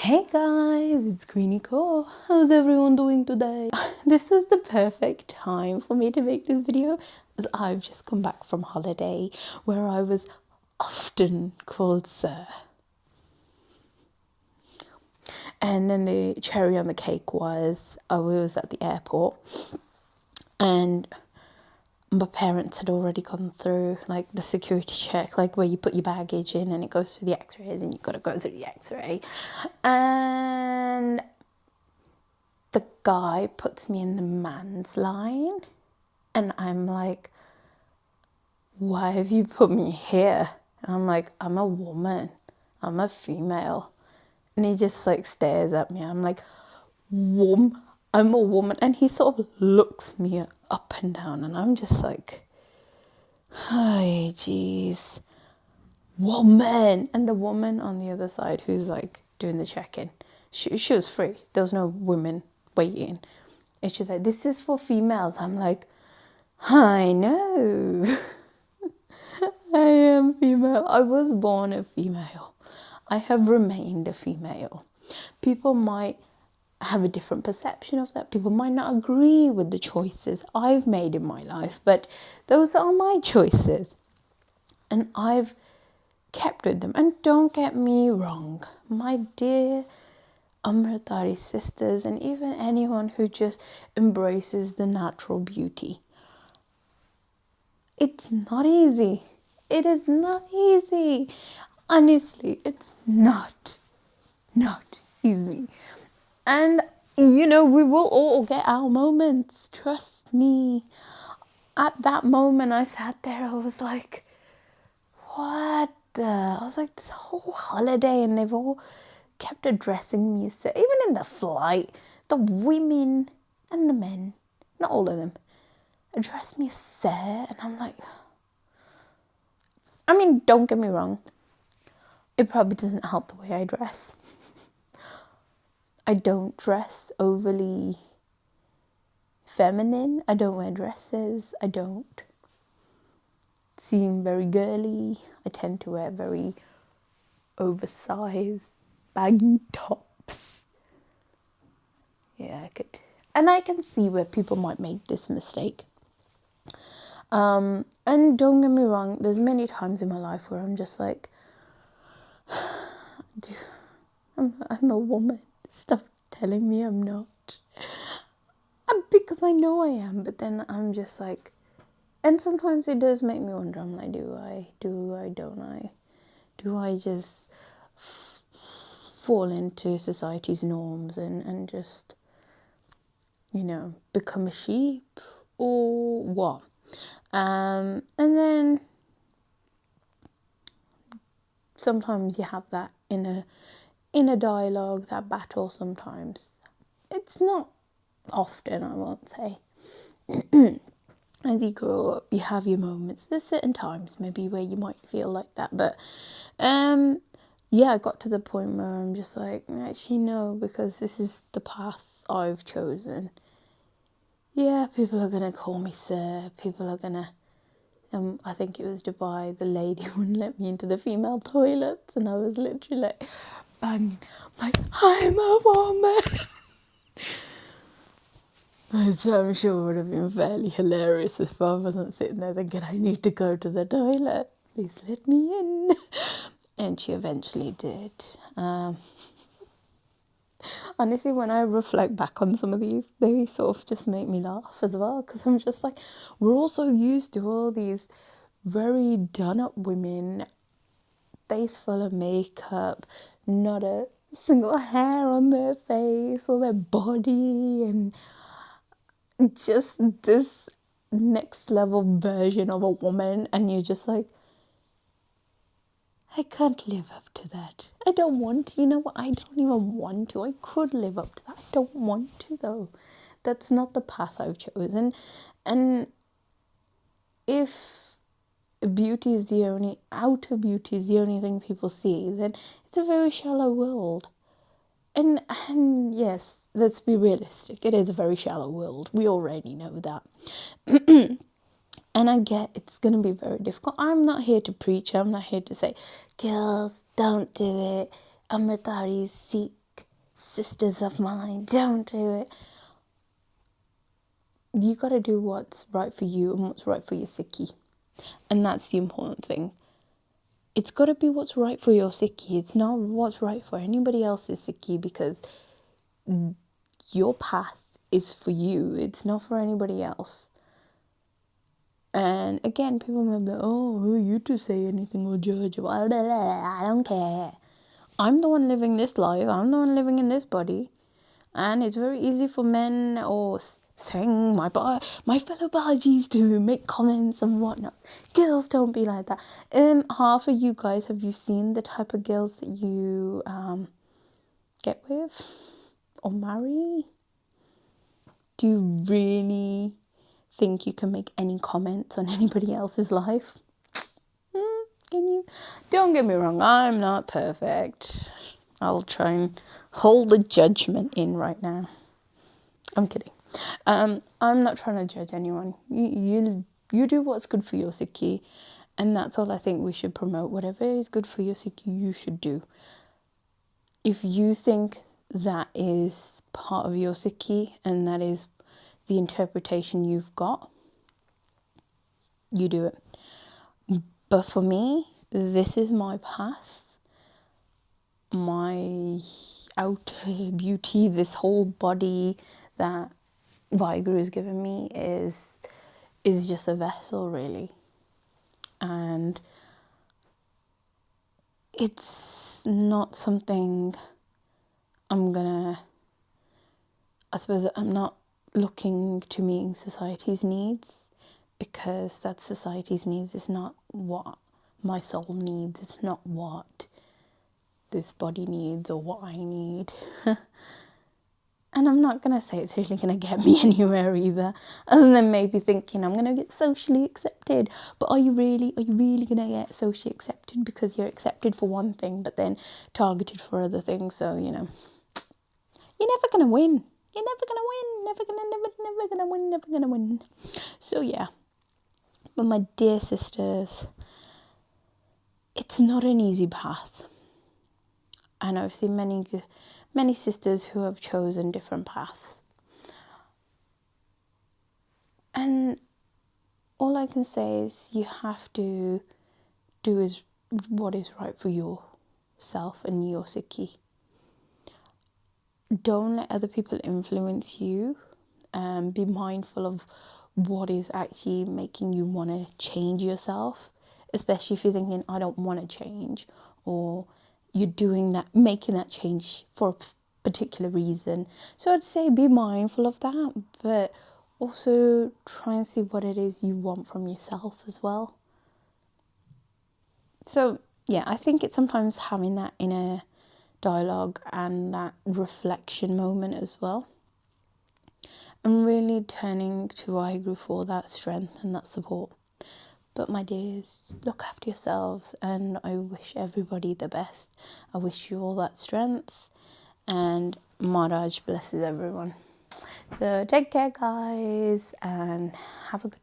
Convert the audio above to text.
Hey guys, it's Queenie Co. How's everyone doing today? This was the perfect time for me to make this video as I've just come back from holiday where I was often called Sir. And then the cherry on the cake was I was at the airport and my parents had already gone through like the security check, like where you put your baggage in and it goes through the x-rays and you've got to go through the x-ray. And the guy puts me in the man's line and I'm like, why have you put me here? And I'm like, I'm a woman, I'm a female. And he just like stares at me. I'm like, I'm a woman. And he sort of looks me up and down and I'm just like, hi, jeez, woman. And the woman on the other side who's like doing the check-in, she was free. There was no women waiting. And she's like, this is for females. I'm like, I know. I am female. I was born a female. I have remained a female. People might have a different perception of that. People might not agree with the choices I've made in my life, but those are my choices. And I've kept with them. And don't get me wrong, my dear Amritari sisters, and even anyone who just embraces the natural beauty. It's not easy. It is not easy. Honestly, it's not easy. And, you know, we will all get our moments. Trust me. At that moment, I sat there, I was like, what the? I was like, this whole holiday, and they've all kept addressing me. So even in the flight, the women and the men, not all of them, addressed me as sir. And I'm like, I mean, don't get me wrong. It probably doesn't help the way I dress. I don't dress overly feminine. I don't wear dresses. I don't seem very girly. I tend to wear very oversized, baggy tops. Yeah, I could. And I can see where people might make this mistake. And don't get me wrong, there's many times in my life where I'm just like, I'm a woman. Stop telling me I'm not. Because I know I am, but then I'm just like, and sometimes it does make me wonder. I'm like, do I, don't I? Do I just fall into society's norms and just, you know, become a sheep or what? And then sometimes you have that in a dialogue, that battle sometimes. It's not often, I won't say. As you grow up, you have your moments. There's certain times maybe where you might feel like that. But yeah, I got to the point where I'm just like, actually no, because this is the path I've chosen. Yeah, people are going to call me sir. People are going to... I think it was Dubai, the lady wouldn't let me into the female toilets. And I was literally like banging, like, I'm a woman. Which I'm sure would have been fairly hilarious if I wasn't sitting there thinking, I need to go to the toilet. Please let me in. And she eventually did. Honestly, when I reflect back on some of these, they sort of just make me laugh as well. Because I'm just like, we're all so used to all these very done-up women, face full of makeup, not a single hair on their face or their body, and just this next level version of a woman, and you're just like, I can't live up to that. I don't want to. You know what? I don't even want to. I could live up to that. I don't want to, though. That's not the path I've chosen. And if beauty is the only, outer beauty is the only thing people see, then it's a very shallow world. And yes, let's be realistic. It is a very shallow world. We already know that. And I get it's going to be very difficult. I'm not here to preach. I'm not here to say, girls, don't do it. Amritari is Sikh. sisters of mine, don't do it. You got to do what's right for you and what's right for your Sikhi. And that's the important thing. It's got to be what's right for your Sikhi. It's not what's right for anybody else's Sikhi, because your path is for you. It's not for anybody else. And again, people may be like, oh, who are you to say anything or judge? I don't care. I'm the one living this life. I'm the one living in this body. And it's very easy for men or saying my fellow Bajis to make comments and whatnot. Girls, don't be like that. Half of you guys, have you seen the type of girls that you get with or marry? Do you really think you can make any comments on anybody else's life? Can you? Don't get me wrong, I'm not perfect. I'll try and hold the judgment in right now. I'm kidding. I'm not trying to judge anyone. You do what's good for your Sikhi, and that's all I think we should promote. Whatever is good for your Sikhi, you should do. If you think that is part of your Sikhi and that is the interpretation you've got, you do it. But for me, this is my path, my outer beauty, this whole body that Vaheguru has given me is just a vessel, really. And it's not something I'm not looking to meet society's needs, because that society's needs is not what my soul needs. It's not what this body needs or what I need. And I'm not going to say it's really going to get me anywhere either, other than maybe thinking I'm going to get socially accepted. But are you really going to get socially accepted because you're accepted for one thing but then targeted for other things? So, you're never going to win. You're never going to win. Never going to win. So, yeah. But my dear sisters, it's not an easy path. And I've seen many sisters who have chosen different paths. And all I can say is you have to do what is right for yourself and your Sikhi. Don't let other people influence you. Be mindful of what is actually making you want to change yourself, especially if you're thinking, I don't want to change, or you're making that change for a particular reason. So I'd say be mindful of that, but also try and see what it is you want from yourself as well. So yeah, I think it's sometimes having that inner dialogue and that reflection moment as well, and really turning to Vaheguru for that strength and that support. But my dears, look after yourselves, and I wish everybody the best. I wish you all that strength, and Maharaj blesses everyone. So take care, guys, and have a good